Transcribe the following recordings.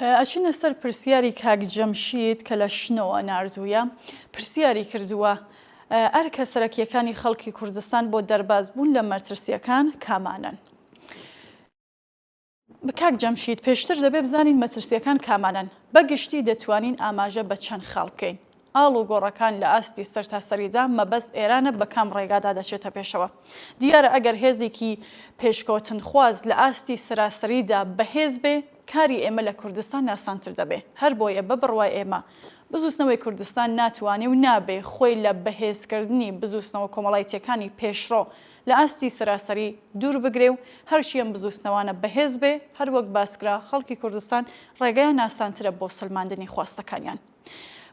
ئەچینە سەر پرسیاری کاک جەمشید کە لە شنەوە ناردوویە پرسیاری کردووە ئەرکە سەرەکیەکانی خەڵکی کوردستان بۆ دەرباز بوون لە مەترسیەکان کامانن. کاک جەمشید پێشتر دەبێ بزانین مەترسیەکان کامانن بەگشتی دەتوانین ئاماژە بە چەند خاڵ بکەین. ئاڵ و گۆڕەکان لە ئاستی سەر تا سەریدا مەبەست ئێرانە بە کام ڕێگادا دەچێتە پێشەوە. دیارە ئەگەر هێزێکی پێشکەوتن خواز لە ئاستی سەراسەریدا بەهێز بێ کاری ئێمە لە کوردستان ناسانتر دەبێ. هەر بۆیە ببڕوای ئێمە بزوستنەوەی کوردستان ناتوانێ و نابێ خۆی لە بەهێزکردنی بزوستنەوە کۆمەڵایەتیەکانی پێشڕۆ لە ئاستی سەراسەری دوور بگرێ و هەرچیەم بزوستنەوانە بەهێز بێ هەر وەک باسکرا خەڵکی کوردستان ڕێگەیان ناسانترە بۆ سلماندنی خواستەکانیان.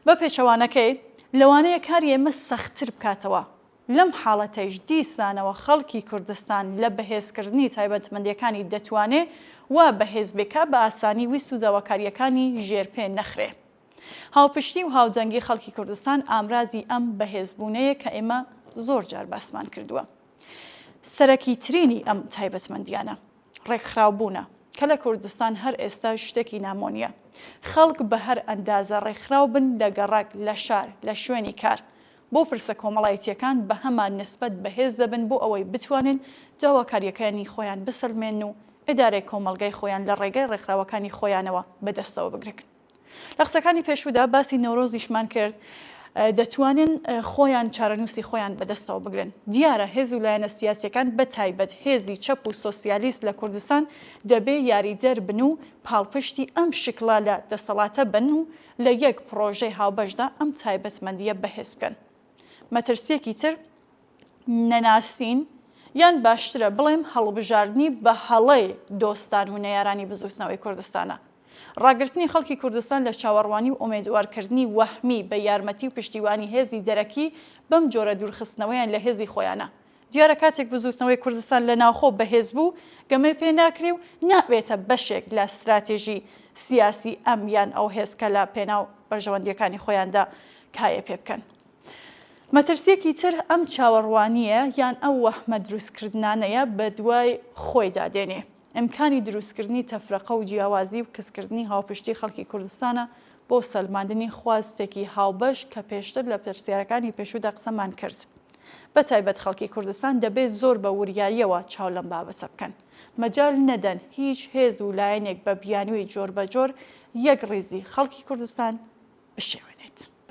بە پێچەوانەکەی لەوانەیە کاری ئێمە سەختتر بکاتەوە. لەم حاڵەتەیش دیسانەوە خەڵکی کوردستان لە بەهێزکردنی تایبەتمەندیەکانی دەتوانێ وا بەهێز بێکا بە ئاسانی ویست و داواکاریەکانی ژێرپێ نەخرێ. هاوپشتی و هاوجەنگی خەڵکی کوردستان ئامرازی ئەم بەهێزبوونەیە کە ئێمە زۆر جار باسمان کردووە. سەرەکی ترینی ئەم تایبەتمەندیانە ڕێکخراوبوونە کە لە کوردستان هەر ئێستا شتێکی نامۆنیە. خەڵک بە هەر ئەندازە ڕێکخراو بن لە گەڕاک لە شار لە شوێنی کار بۆ پرسە کۆمەڵایەتیەکان بە هەمان نسبەت بەهێز دەبن بۆ ئەوەی بتوانن داواکاریەکانی خۆیان بسەلمێن و ئیدارەی کۆمەڵگەی خۆیان لە ڕێگەی ڕێکخراوەکانی خۆیانەوە بەدەستەوە بگرن. لە قسەکانی پێشوودا باسی نەورۆزیشمان کرد دەتوانن خۆیان چارەنووسی خۆیان بەدەستەوە بگرن. دیارە هێز و لایەنە سیاسیەکان بەتایبەت هێزی چەپ و سۆسیالیست لە کوردستان دەبێ یاریدەر بن و پاڵپشتی ئەم شکڵا لە دەسەڵاتە بن و لە یەک پرۆژەی هاوبەشدا ئەم تایبەتمەندیە بەهێز بکەن. مەترسیەکی تر نەناسین یان باشترە بڵێم هەڵبژاردننی بە هەڵەی دۆستان و نەیارانی بزوستنەوەی کوردستانە. ڕاگررتنی خەڵکی کوردستان لە چاوەڕوانی و ئومێدوارکردنی وەهمی بە یارمەتی و پشتیوانی هێزی دەرەکی بەم جۆرە دوورخستنەوەیان لە هێزی خۆیانە. دیارە کاتێک بزوستنەوەی کوردستان لە ناوخۆ بەهێز بوو گەمەی پێ ناکرێ و نابێتە بەشێک لە استراتێژی سیاسی ئەم یان ئەو هێزکە لە پێناو بەرژەوەندیەکانی خۆیاندا کایە پێ بکەن. مەترسیەکی تر ئەم چاوەڕوانیە یان ئەو وەهمە دروستکردانەیە بە دوای خۆی دادێنێ. ئەمکانی دروستکردنی تەفرەقە و جیاوازی و کەسکردنی هاوپشتی خەڵکی کوردستانە بۆ سەلماندنی خواستێکی هاوبەش کە پێشتر لە پرسیارەکانی پێشوودا قسەمان کرد. بە تایبەت خەڵکی کوردستان دەبێت زۆر بە وریاییەوە چاو لەم بابەتە بکەن. مەجال نەدەن هیچ هێز و لایەنێک بە بیانووی جۆر بە جۆر یەک ڕێزی خەڵکی کوردستان بشێوێت.